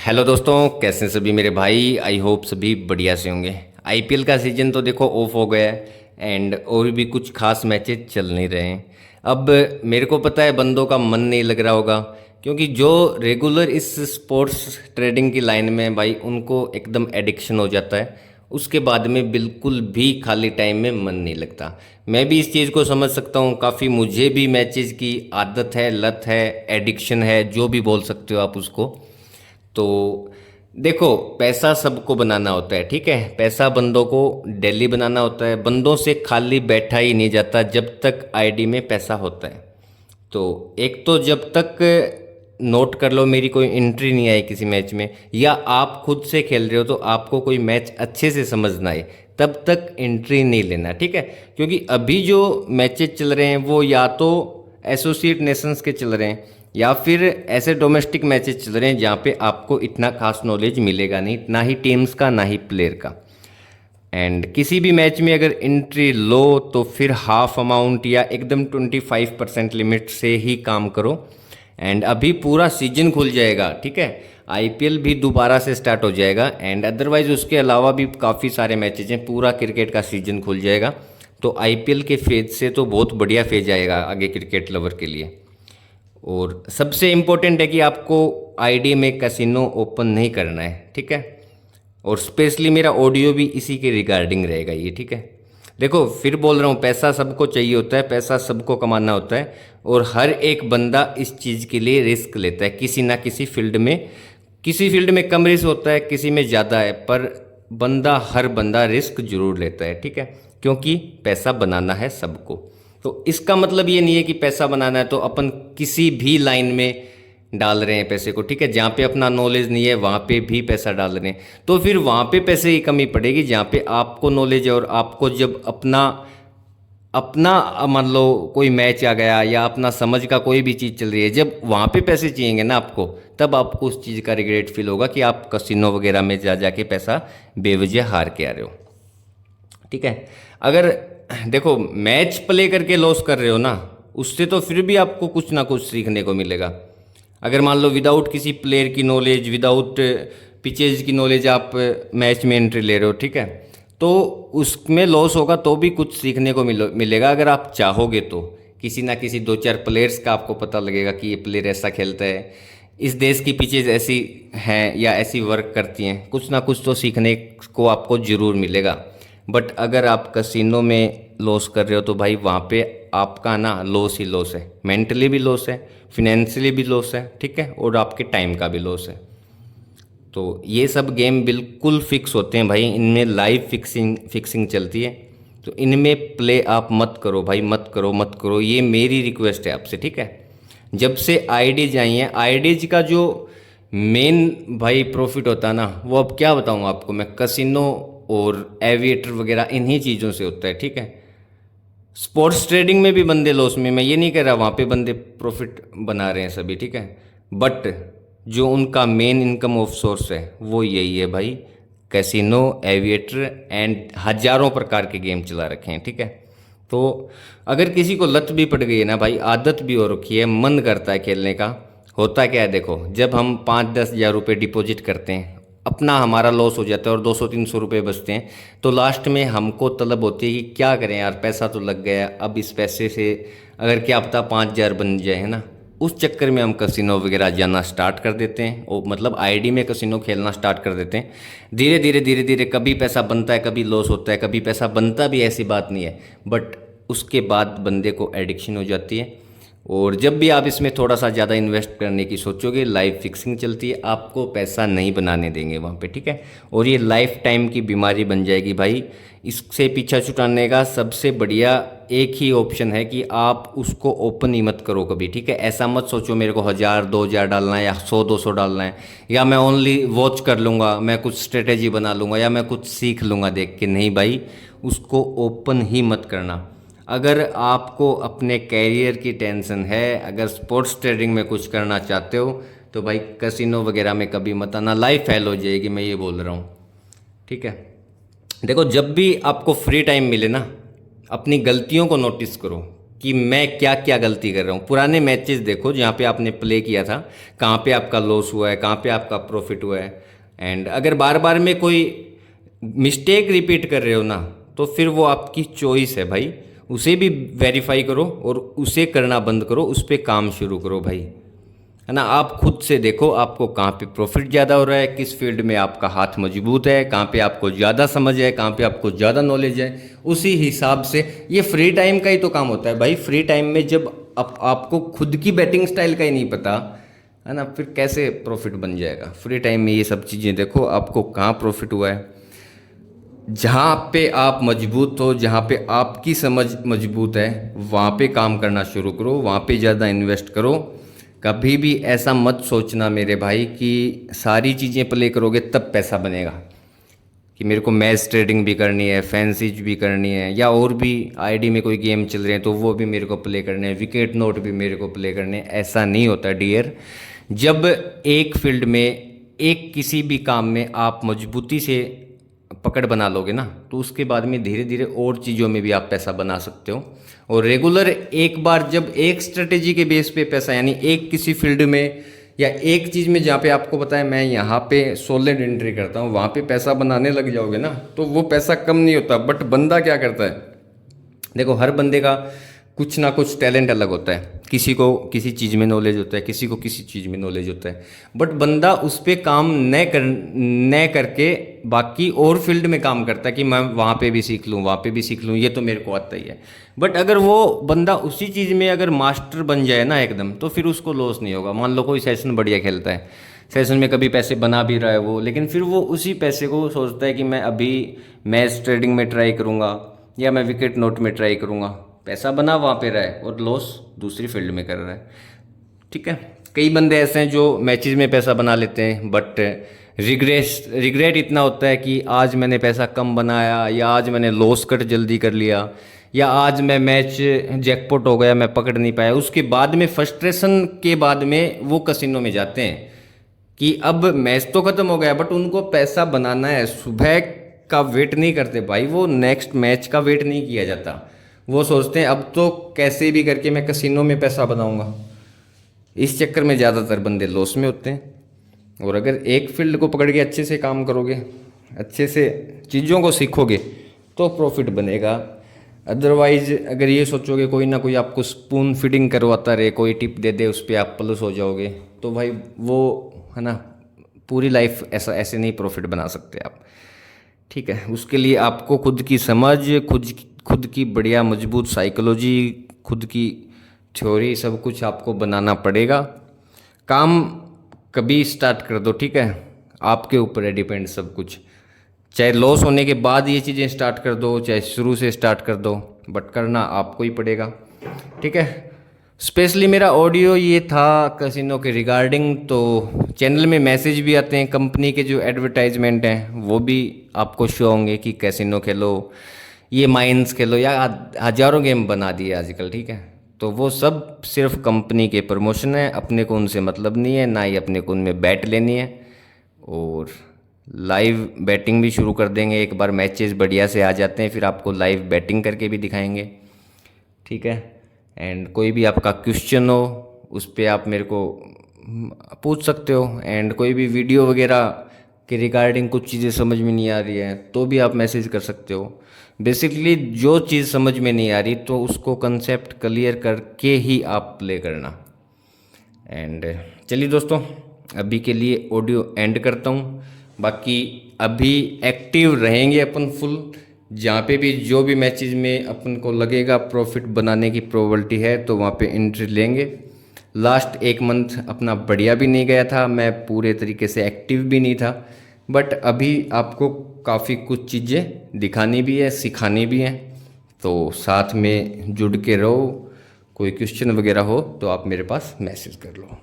Hello दोस्तों, कैसे हैं सभी मेरे भाई। आई होप सभी बढ़िया से होंगे। आईपीएल का सीजन तो देखो ऑफ हो गया है एंड और भी कुछ खास मैचेस चल नहीं रहे हैं। अब मेरे को पता है बंदों का मन नहीं लग रहा होगा, क्योंकि जो रेगुलर इस स्पोर्ट्स ट्रेडिंग की लाइन में है भाई, उनको एकदम एडिक्शन हो जाता है। उसके बाद में बिल्कुल भी खाली टाइम में मन नहीं लगता। मैं भी इस चीज़ को समझ सकता हूँ, काफ़ी मुझे भी मैचेस की आदत है, लत है, एडिक्शन है, जो भी बोल सकते हो आप उसको। तो देखो, पैसा सबको बनाना होता है, ठीक है। पैसा बंदों को डेली बनाना होता है। बंदों से खाली बैठा ही नहीं जाता जब तक आईडी में पैसा होता है। तो एक तो जब तक नोट कर लो मेरी कोई एंट्री नहीं आई किसी मैच में, या आप खुद से खेल रहे हो तो आपको कोई मैच अच्छे से समझ ना आए, तब तक एंट्री नहीं लेना, ठीक है। क्योंकि अभी जो मैचेस चल रहे हैं वो या तो एसोसिएट नेशंस के चल रहे हैं या फिर ऐसे डोमेस्टिक मैचेस चल रहे हैं जहाँ पे आपको इतना खास नॉलेज मिलेगा नहीं, ना ही टीम्स का ना ही प्लेयर का। एंड किसी भी मैच में अगर एंट्री लो तो फिर हाफ अमाउंट या एकदम 25% लिमिट से ही काम करो। एंड अभी पूरा सीजन खुल जाएगा, ठीक है। आईपीएल भी दोबारा से स्टार्ट हो जाएगा एंड अदरवाइज उसके अलावा भी काफ़ी सारे मैचेज हैं, पूरा क्रिकेट का सीजन खुल जाएगा। तो आईपीएल के फेज से तो बहुत बढ़िया फेज आएगा आगे क्रिकेट लवर के लिए। और सबसे इम्पोर्टेंट है कि आपको आईडी में कैसीनो ओपन नहीं करना है, ठीक है। और स्पेशली मेरा ऑडियो भी इसी के रिगार्डिंग रहेगा ये, ठीक है। देखो, फिर बोल रहा हूँ, पैसा सबको चाहिए होता है, पैसा सबको कमाना होता है, और हर एक बंदा इस चीज़ के लिए रिस्क लेता है किसी ना किसी फील्ड में। किसी फील्ड में कम रिस्क होता है, किसी में ज़्यादा है, पर हर बंदा रिस्क जरूर लेता है, ठीक है। क्योंकि पैसा बनाना है सबको। तो इसका मतलब ये नहीं है कि पैसा बनाना है तो अपन किसी भी लाइन में डाल रहे हैं पैसे को, ठीक है। जहाँ पे अपना नॉलेज नहीं है वहाँ पे भी पैसा डाल रहे हैं, तो फिर वहाँ पे पैसे की कमी पड़ेगी जहाँ पे आपको नॉलेज है। और आपको जब अपना अपना मान लो कोई मैच आ गया या अपना समझ का कोई भी चीज़ चल रही है, जब वहाँ पे पैसे चाहिएंगे ना आपको, तब आपको उस चीज़ का रिग्रेट फील होगा कि आप कसिनो वगैरह में जा जाके पैसा बेवजह हार के आ रहे हो, ठीक है। अगर देखो, मैच प्ले करके लॉस कर रहे हो ना, उससे तो फिर भी आपको कुछ ना कुछ सीखने को मिलेगा। अगर मान लो विदाउट किसी प्लेयर की नॉलेज, विदाउट पिचेज की नॉलेज आप मैच में एंट्री ले रहे हो, ठीक है, तो उसमें लॉस होगा तो भी कुछ सीखने को मिलेगा। अगर आप चाहोगे तो किसी ना किसी दो चार प्लेयर्स का आपको पता लगेगा कि ये प्लेयर ऐसा खेलता है, इस देश की पिचेज ऐसी हैं या ऐसी वर्क करती हैं, कुछ ना कुछ तो सीखने को आपको ज़रूर मिलेगा। बट अगर आप कसिनो में लॉस कर रहे हो तो भाई वहाँ पे आपका ना लॉस ही लॉस है, मेंटली भी लॉस है, फिनेंशियली भी लॉस है, ठीक है, और आपके टाइम का भी लॉस है। तो ये सब गेम बिल्कुल फिक्स होते हैं भाई, इनमें लाइव फिक्सिंग चलती है। तो इनमें प्ले आप मत करो भाई, मत करो मत करो, ये मेरी रिक्वेस्ट है आपसे, ठीक है। जब से आईडीज आई हैं, आईडीज का जो मेन भाई प्रॉफिट होता है ना, वो अब क्या बताऊँ आपको मैं, कसिनो और एविएटर वगैरह इन्हीं चीज़ों से होता है, ठीक है। स्पोर्ट्स ट्रेडिंग में भी बंदे लॉस में, मैं ये नहीं कह रहा वहाँ पे बंदे प्रॉफिट बना रहे हैं सभी, ठीक है। बट जो उनका मेन इनकम ऑफ सोर्स है वो यही है भाई, कैसीनो, एविएटर एंड हजारों प्रकार के गेम चला रखे हैं, ठीक है। तो अगर किसी को लत भी पड़ गई है ना भाई, आदत भी हो रखी है, मन करता है खेलने का, होता क्या है देखो, जब हम 5-10 हज़ार रुपये डिपॉजिट करते हैं, अपना हमारा लॉस हो जाता है और 200-300 रुपये बचते हैं, तो लास्ट में हमको तलब होती है कि क्या करें यार, पैसा तो लग गया, अब इस पैसे से अगर क्या पता 5,000 बन जाए, है ना। उस चक्कर में हम कसिनो वगैरह जाना स्टार्ट कर देते हैं, और मतलब आईडी में कसिनो खेलना स्टार्ट कर देते हैं। धीरे धीरे कभी पैसा बनता है, कभी लॉस होता है, कभी पैसा बनता भी, ऐसी बात नहीं है, बट उसके बाद बंदे को एडिक्शन हो जाती है। और जब भी आप इसमें थोड़ा सा ज़्यादा इन्वेस्ट करने की सोचोगे, लाइफ फिक्सिंग चलती है, आपको पैसा नहीं बनाने देंगे वहाँ पे, ठीक है। और ये लाइफ टाइम की बीमारी बन जाएगी भाई। इससे पीछा छुड़ाने का सबसे बढ़िया एक ही ऑप्शन है कि आप उसको ओपन ही मत करो कभी, ठीक है। ऐसा मत सोचो मेरे को 1,000-2,000 डालना है या 100-200 डालना है, या मैं ओनली वॉच कर लूँगा, मैं कुछ स्ट्रेटेजी बना लूँगा, या मैं कुछ सीख लूँगा देख के, नहीं भाई, उसको ओपन ही मत करना। अगर आपको अपने कैरियर की टेंशन है, अगर स्पोर्ट्स ट्रेडिंग में कुछ करना चाहते हो, तो भाई कसिनो वगैरह में कभी मत आना, लाइफ फेल हो जाएगी, मैं ये बोल रहा हूँ, ठीक है। देखो, जब भी आपको फ्री टाइम मिले ना, अपनी गलतियों को नोटिस करो, कि मैं क्या क्या गलती कर रहा हूँ। पुराने मैचेस देखो जहाँ पे आपने प्ले किया था, कहाँ पे आपका लॉस हुआ है, कहाँ पे आपका प्रॉफिट हुआ है। एंड अगर बार बार में कोई मिस्टेक रिपीट कर रहे हो ना, तो फिर वो आपकी चॉइस है भाई। उसे भी वेरीफाई करो और उसे करना बंद करो, उस पर काम शुरू करो भाई, है ना। आप खुद से देखो आपको कहाँ पे प्रॉफिट ज़्यादा हो रहा है, किस फील्ड में आपका हाथ मजबूत है, कहाँ पे आपको ज़्यादा समझ है, कहाँ पे आपको ज़्यादा नॉलेज है। उसी हिसाब से ये फ्री टाइम का ही तो काम होता है भाई। फ्री टाइम में जब आपको खुद की बैटिंग स्टाइल का ही नहीं पता, है ना, फिर कैसे प्रॉफिट बन जाएगा। फ्री टाइम में ये सब चीज़ें देखो, आपको कहाँ प्रॉफिट हुआ है, जहाँ पे आप मजबूत हो, जहाँ पे आपकी समझ मजबूत है, वहाँ पे काम करना शुरू करो, वहाँ पे ज़्यादा इन्वेस्ट करो। कभी भी ऐसा मत सोचना मेरे भाई कि सारी चीज़ें प्ले करोगे तब पैसा बनेगा, कि मेरे को मैच ट्रेडिंग भी करनी है, फैंसीज भी करनी है, या और भी आईडी में कोई गेम चल रहे हैं तो वो भी मेरे को प्ले करने हैं, विकेट नोट भी मेरे को प्ले करने हैं। ऐसा नहीं होता डियर। जब एक फील्ड में, एक किसी भी काम में आप मजबूती से पकड़ बना लोगे ना, तो उसके बाद में धीरे धीरे और चीज़ों में भी आप पैसा बना सकते हो। और रेगुलर एक बार जब एक स्ट्रेटेजी के बेस पे पैसा, यानी एक किसी फील्ड में या एक चीज़ में जहाँ पे आपको पता है मैं यहाँ पे सॉलिड एंट्री करता हूँ, वहाँ पे पैसा बनाने लग जाओगे ना, तो वो पैसा कम नहीं होता। बट बंदा क्या करता है, देखो हर बंदे का कुछ ना कुछ टैलेंट अलग होता है। किसी को किसी चीज़ में नॉलेज होता है, किसी को किसी चीज़ में नॉलेज होता है। बट बंदा उस पर काम न करके बाकी और फील्ड में काम करता है कि मैं वहाँ पे भी सीख लूँ, वहाँ पे भी सीख लूँ, ये तो मेरे को आता ही है। बट अगर वो बंदा उसी चीज़ में अगर मास्टर बन जाए ना एकदम, तो फिर उसको लॉस नहीं होगा। मान लो कोई सेशन बढ़िया खेलता है, सेशन में कभी पैसे बना भी रहा है वो, लेकिन फिर वो उसी पैसे को सोचता है कि मैं अभी मैच ट्रेडिंग में ट्राई करूँगा या मैं विकेट नोट में ट्राई करूँगा। पैसा बना वहाँ पे रहा है और लॉस दूसरी फील्ड में कर रहा है। ठीक है, कई बंदे ऐसे हैं जो मैचेस में पैसा बना लेते हैं, बट रिग्रेट इतना होता है कि आज मैंने पैसा कम बनाया, या आज मैंने लॉस कट जल्दी कर लिया, या आज मैं मैच जैकपॉट हो गया मैं पकड़ नहीं पाया। उसके बाद में फ्रस्ट्रेशन के बाद में वो कसिनो में जाते हैं कि अब मैच तो ख़त्म हो गया, बट उनको पैसा बनाना है। सुबह का वेट नहीं करते भाई, वो नेक्स्ट मैच का वेट नहीं किया जाता। वो सोचते हैं अब तो कैसे भी करके मैं कसिनो में पैसा बनाऊंगा। इस चक्कर में ज़्यादातर बंदे लॉस में होते हैं। और अगर एक फील्ड को पकड़ के अच्छे से काम करोगे, अच्छे से चीज़ों को सीखोगे, तो प्रॉफिट बनेगा। अदरवाइज अगर ये सोचोगे कोई ना कोई आपको स्पून फीडिंग करवाता रहे, कोई टिप दे दे, उस पर आप प्लस हो जाओगे, तो भाई वो, है ना, पूरी लाइफ ऐसे नहीं प्रॉफिट बना सकते आप। ठीक है, उसके लिए आपको खुद की समझ, खुद की बढ़िया मजबूत साइकोलॉजी, खुद की थ्योरी, सब कुछ आपको बनाना पड़ेगा। काम कभी स्टार्ट कर दो, ठीक है, आपके ऊपर है डिपेंड सब कुछ। चाहे लॉस होने के बाद ये चीज़ें स्टार्ट कर दो, चाहे शुरू से स्टार्ट कर दो, बट करना आपको ही पड़ेगा। ठीक है, स्पेशली मेरा ऑडियो ये था कैसीनो के रिगार्डिंग। तो चैनल में मैसेज भी आते हैं, कंपनी के जो एडवर्टाइजमेंट हैं वो भी आपको शो होंगे कि कैसीनो खेलो, ये माइंस खेलो, या हज़ारों गेम बना दिए आजकल। ठीक है, तो वो सब सिर्फ कंपनी के प्रमोशन है, अपने को उनसे मतलब नहीं है, ना ही अपने को उनमें बैट लेनी है। और लाइव बैटिंग भी शुरू कर देंगे, एक बार मैचेस बढ़िया से आ जाते हैं फिर आपको लाइव बैटिंग करके भी दिखाएंगे। ठीक है, एंड कोई भी आपका क्वेश्चन हो उस पर आप मेरे को पूछ सकते हो। एंड कोई भी वीडियो वगैरह के रिगार्डिंग कुछ चीज़ें समझ में नहीं आ रही है तो भी आप मैसेज कर सकते हो। बेसिकली जो चीज़ समझ में नहीं आ रही तो उसको कंसेप्ट क्लियर करके ही आप प्ले करना। एंड चलिए दोस्तों, अभी के लिए ऑडियो एंड करता हूँ। बाकी अभी एक्टिव रहेंगे अपन फुल, जहाँ पे भी जो भी मैचेज में अपन को लगेगा प्रॉफिट बनाने की प्रोबेबिलिटी है तो वहाँ पे एंट्री लेंगे। लास्ट एक मंथ अपना बढ़िया भी नहीं गया था, मैं पूरे तरीके से एक्टिव भी नहीं था, बट अभी आपको काफ़ी कुछ चीज़ें दिखानी भी है, सिखानी भी हैं, तो साथ में जुड़ के रहो। कोई क्वेश्चन वगैरह हो तो आप मेरे पास मैसेज कर लो।